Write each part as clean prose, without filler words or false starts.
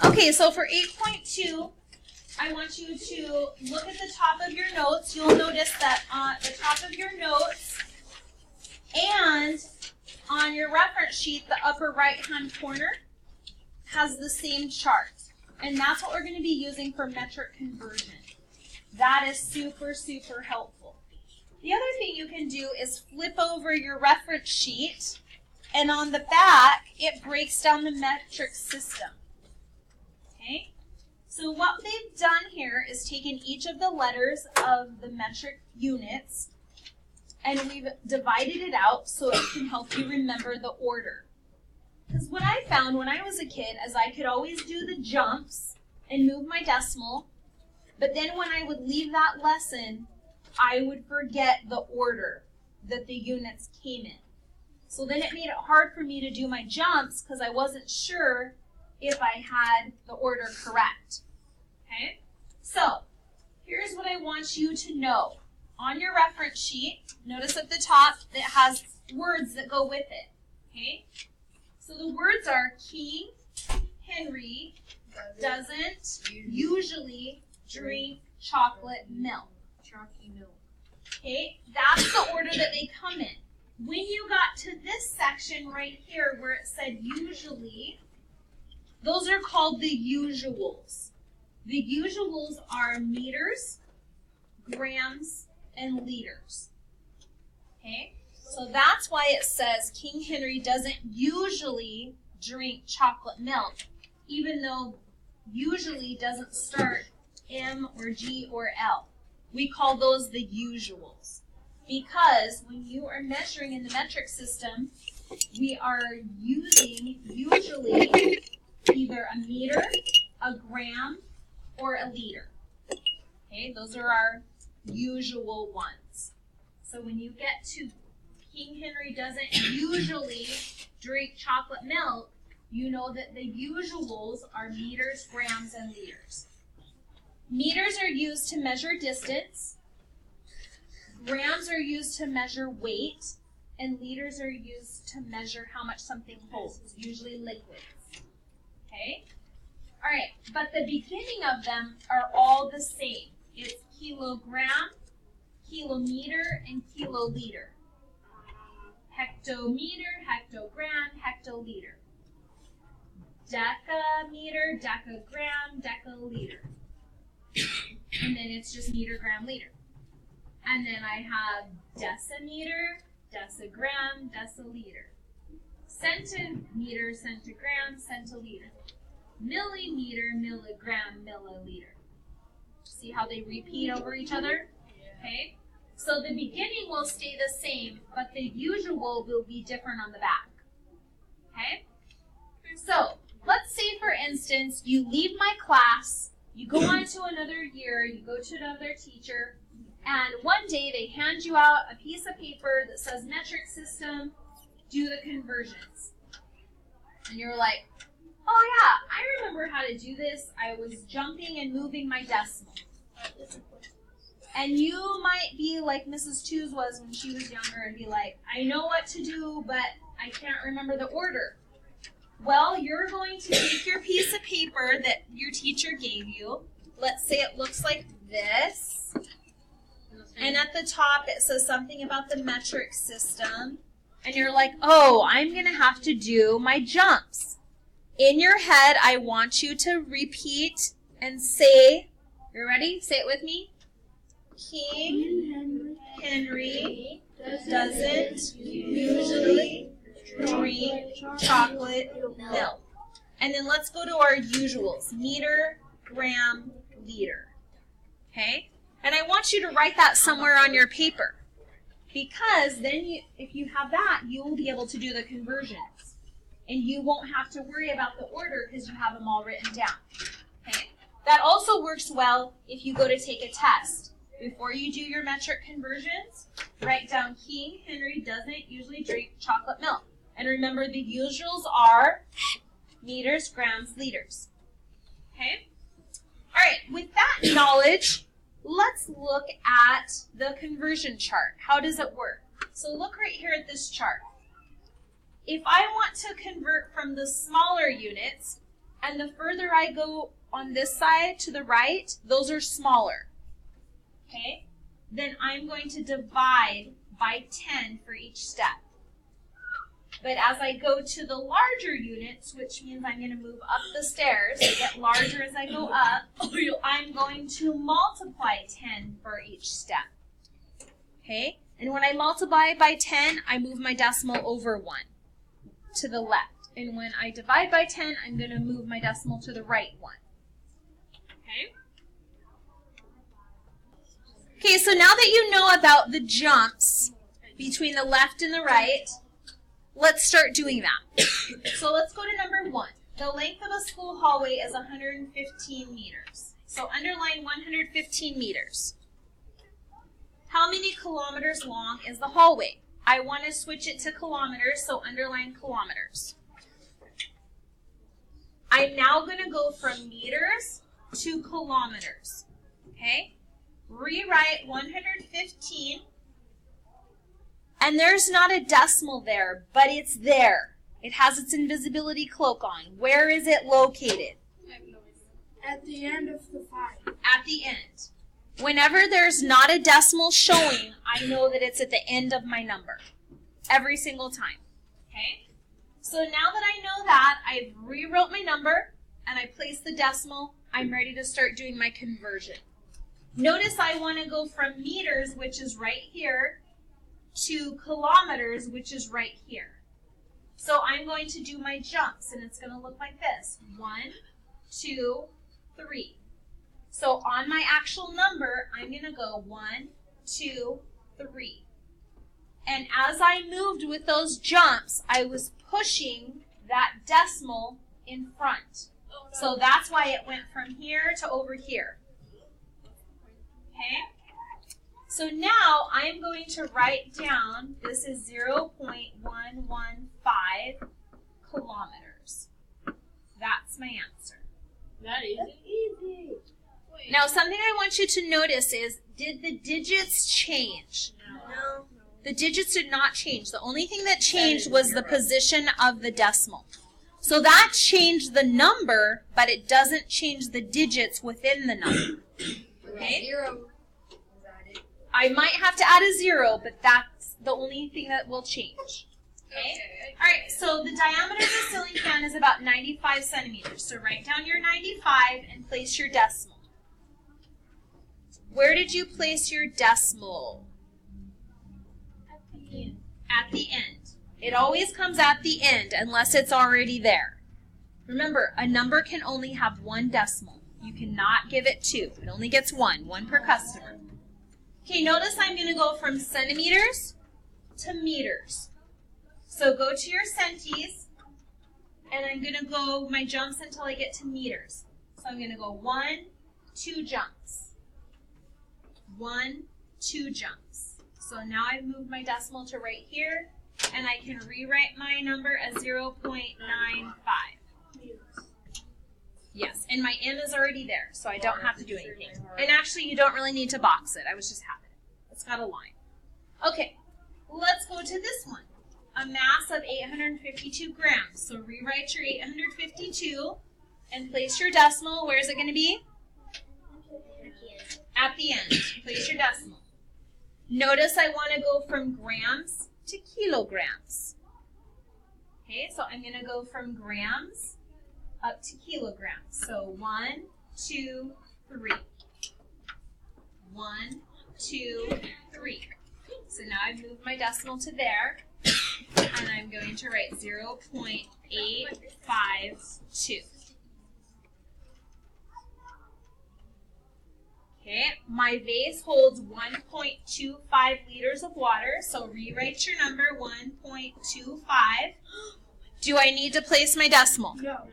Okay, so for 8.2, I want you to look at the top of your notes. You'll notice that on the top of your notes and on your reference sheet, the upper right-hand corner has the same chart. And that's what we're going to be using for metric conversion. That is super, super helpful. The other thing you can do is flip over your reference sheet, and on the back, it breaks down the metric system. Okay? So what they've done here is taken each of the letters of the metric units, and we've divided it out so it can help you remember the order. Because what I found when I was a kid is I could always do the jumps and move my decimal, but then when I would leave that lesson, I would forget the order that the units came in. So then it made it hard for me to do my jumps because I wasn't sure if I had the order correct. Okay? So, here's what I want you to know. On your reference sheet, notice at the top it has words that go with it. Okay? So the words are King Henry doesn't usually drink chocolate milk. Okay? That's the order that they come in. When you got to this section right here where it said usually, those are called the usuals. The usuals are meters, grams, and liters. Okay? So that's why it says King Henry doesn't usually drink chocolate milk, even though usually doesn't start M or G or L. We call those the usuals. Because when you are measuring in the metric system, we are using usually either a meter, a gram, or a liter. Okay, those are our usual ones. So when you get to King Henry doesn't usually drink chocolate milk, you know that the usuals are meters, grams, and liters. Meters are used to measure distance. Grams are used to measure weight. And liters are used to measure how much something holds, usually liquids. Okay? All right, but the beginning of them are all the same. It's kilogram, kilometer, and kiloliter. Hectometer, hectogram, hectoliter. Decameter, decagram, decaliter. And then it's just meter, gram, liter. And then I have decimeter, decigram, deciliter. Centimeter, centigram, centiliter. Millimeter, milligram, milliliter. See how they repeat over each other? Okay? So the beginning will stay the same, but the usual will be different on the back. Okay? So, let's say for instance, you leave my class, you go on to another year, you go to another teacher, and one day they hand you out a piece of paper that says metric system, do the conversions. And you're like, oh yeah, I remember how to do this. I was jumping and moving my decimal. And you might be like Mrs. Tews was when she was younger and be like, I know what to do, but I can't remember the order. Well, you're going to take your piece of paper that your teacher gave you. Let's say it looks like this. And at the top it says something about the metric system. And you're like, oh, I'm going to have to do my jumps. In your head, I want you to repeat and say, you ready? Say it with me. King Henry doesn't usually drink chocolate milk. And then let's go to our usuals. Meter, gram, liter. Okay? And I want you to write that somewhere on your paper. Because then if you have that, you will be able to do the conversions. And you won't have to worry about the order because you have them all written down. Okay? That also works well if you go to take a test. Before you do your metric conversions, write down King Henry doesn't usually drink chocolate milk. And remember the usuals are meters, grams, liters. Okay? All right, with that knowledge, let's look at the conversion chart. How does it work? So look right here at this chart. If I want to convert from the smaller units, And the further I go on this side to the right, those are smaller. Okay? Then I'm going to divide by 10 for each step. But as I go to the larger units, which means I'm going to move up the stairs, get larger as I go up, I'm going to multiply 10 for each step. Okay? And when I multiply by 10, I move my decimal over 1 to the left. And when I divide by 10, I'm going to move my decimal to the right 1. Okay? Okay, so now that you know about the jumps between the left and the right, let's start doing that. So let's go to number 1. The length of a school hallway is 115 meters. So underline 115 meters. How many kilometers long is the hallway? I want to switch it to kilometers, so underline kilometers. I'm now going to go from meters to kilometers. Okay? Rewrite 115. And there's not a decimal there, but it's there. It has its invisibility cloak on. Where is it located? At the end of the 5. At the end. Whenever there's not a decimal showing, I know that it's at the end of my number. Every single time. Okay? So now that I know that, I've rewrote my number, and I placed the decimal, I'm ready to start doing my conversion. Notice I want to go from meters, which is right here, to kilometers, which is right here. So I'm going to do my jumps, and it's going to look like this. 1, 2, 3. So on my actual number, I'm going to go 1, 2, 3. And as I moved with those jumps, I was pushing that decimal in front. So that's why it went from here to over here. Okay? So now I'm going to write down, this is 0.115 kilometers. That's my answer. That is easy. Now something I want you to notice is, did the digits change? No. The digits did not change. The only thing that changed was the position of the decimal. So that changed the number, but it doesn't change the digits within the number. Okay? 0. I might have to add a 0, but that's the only thing that will change. Okay? All right, so the diameter of the ceiling fan is about 95 centimeters. So write down your 95 and place your decimal. Where did you place your decimal? At the end. At the end. It always comes at the end unless it's already there. Remember, a number can only have one decimal. You cannot give it two. It only gets one per customer. Okay, notice I'm going to go from centimeters to meters. So go to your centis, and I'm going to go my jumps until I get to meters. So I'm going to go 1, 2 jumps. 1, 2 jumps. So now I've moved my decimal to right here, and I can rewrite my number as 0.95. Yes, and my M is already there, so I don't have to do anything. And actually, you don't really need to box it. I was just having it. It's got a line. Okay, let's go to this one. A mass of 852 grams. So rewrite your 852 and place your decimal. Where is it going to be? At the end. Place your decimal. Notice I want to go from grams to kilograms. Okay, so I'm going to go from grams up to kilograms. So 1, 2, 3. 1, 2, 3. So now I've moved my decimal to there, and I'm going to write 0.852. Okay, my vase holds 1.25 liters of water, so rewrite your number 1.25. Do I need to place my decimal? No.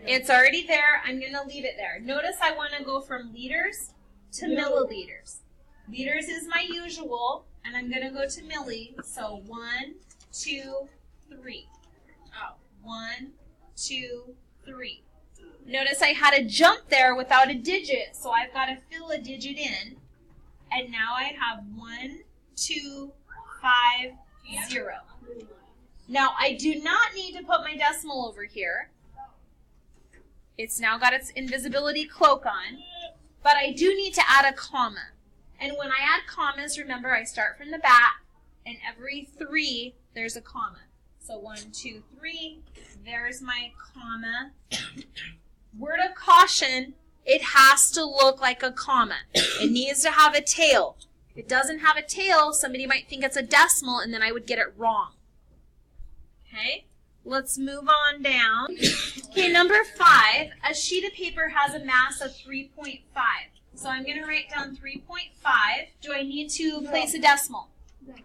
It's already there. I'm going to leave it there. Notice I want to go from liters to milliliters. Liters is my usual, and I'm going to go to milli. So 1, 2, 3. 1, 2, 3. Notice I had a jump there without a digit, so I've got to fill a digit in. And now I have 1, 2, 5, 0. Now, I do not need to put my decimal over here. It's now got its invisibility cloak on, but I do need to add a comma. And when I add commas, remember I start from the back, and every 3, there's a comma. So 1, 2, 3, there's my comma. Word of caution, it has to look like a comma. It needs to have a tail. If it doesn't have a tail, somebody might think it's a decimal, and then I would get it wrong. Okay, let's move on down. Okay, number 5, a sheet of paper has a mass of 3.5. So I'm going to write down 3.5. Do I need to place a decimal?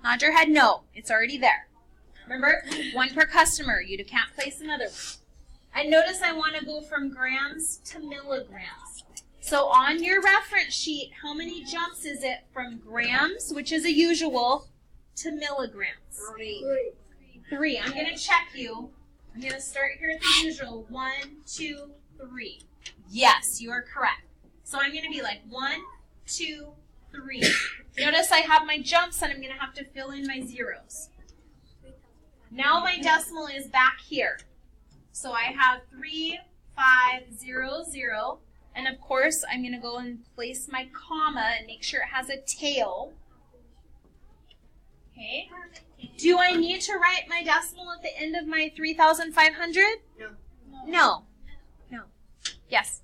Nod your head, no. It's already there. Remember, 1 per customer. You can't place another one. And notice I want to go from grams to milligrams. So on your reference sheet, how many jumps is it from grams, which is a usual, to milligrams? 3. I'm going to check you. I'm going to start here at the usual. 1, 2, 3. Yes, you are correct. So I'm going to be like 1, 2, 3. Notice I have my jumps and I'm going to have to fill in my zeros. Now my decimal is back here. So I have 3, 5, 0, 0. And of course, I'm going to go and place my comma and make sure it has a tail. Okay. Do I need to write my decimal at the end of my 3,500? No. No. Yes.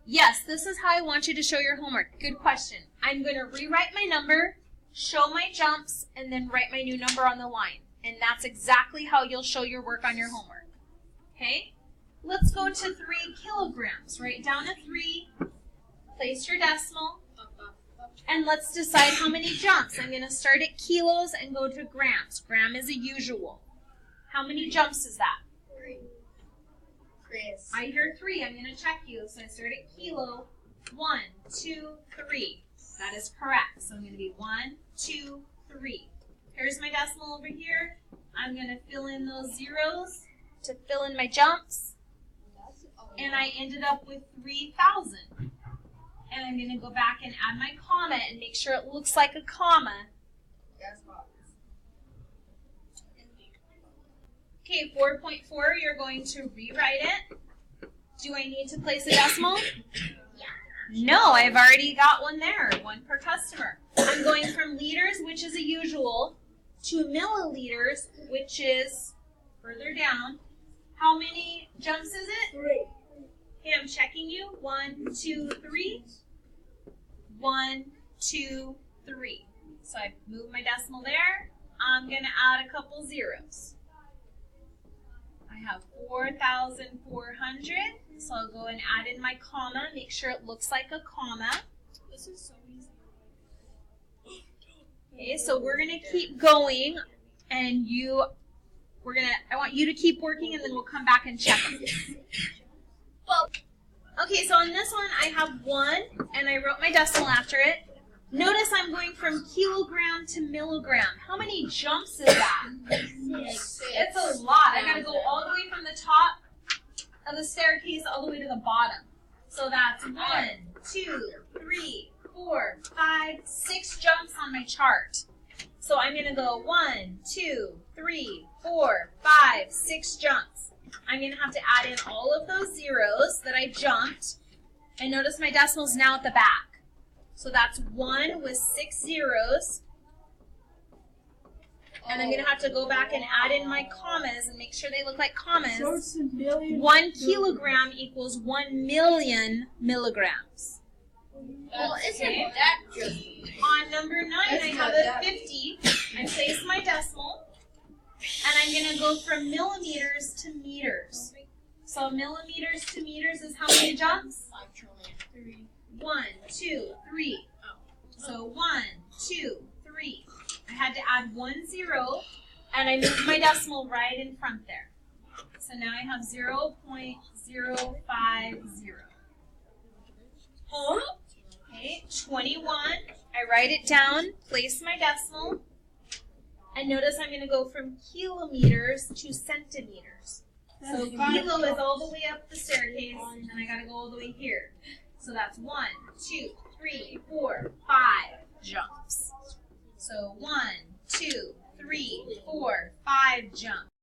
Yes, this is how I want you to show your homework. Good question. I'm going to rewrite my number, show my jumps, and then write my new number on the line. And that's exactly how you'll show your work on your homework. Okay? Let's go to 3 kilograms. Write down a 3, place your decimal, and let's decide how many jumps. I'm going to start at kilos and go to grams. Gram is a usual. How many jumps is that? 3. Chris. I hear 3. I'm going to check you. So I start at kilo. 1, 2, 3. That is correct. So I'm going to be 1, 2, 3. Here's my decimal over here. I'm going to fill in those zeros to fill in my jumps. And I ended up with 3,000. And I'm going to go back and add my comma and make sure it looks like a comma. Okay, 4.4, you're going to rewrite it. Do I need to place a decimal? No, I've already got one there, 1 per customer. I'm going from liters, which is a usual, to milliliters, which is further down. How many jumps is it? 3. Okay, I'm checking you. 1, 2, 3. 1, 2, 3. So I moved my decimal there. I'm going to add a couple zeros. I have 4,400. So I'll go and add in my comma, make sure it looks like a comma. This is so easy. Okay, so we're going to keep going, and I want you to keep working, and then we'll come back and check it. Okay, so on this one, I have 1, and I wrote my decimal after it. Notice I'm going from kilogram to milligram. How many jumps is that? 6. It's a lot. I got to go all the way from the top of the staircase all the way to the bottom. So that's 1, 2, 3, 4, 5, 6 jumps on my chart. So I'm going to go 1, 2, 3, 4, 5, 6 jumps. I'm going to have to add in all of those zeros that I jumped. And notice my decimal is now at the back. So that's 1 with 6 zeros. And I'm going to have to go back and add in my commas and make sure they look like commas. So it's a million. 1 kilogram equals 1 million milligrams. Well, isn't Okay. that just... On number 9, I have a 50. I place my decimal. And I'm going to go from millimeters to meters. So millimeters to meters is how many jumps? 3. 1, 2, 3. So 1, 2, 3. I had to add 1 0, and I moved my decimal right in front there. So now I have 0.050. Okay, 21. I write it down, place my decimal, and notice I'm going to go from kilometers to centimeters. So kilo is all the way up the staircase, and I got to go all the way here. So that's 1, 2, 3, 4, 5 jumps. So 1, 2, 3, 4, 5 jumps.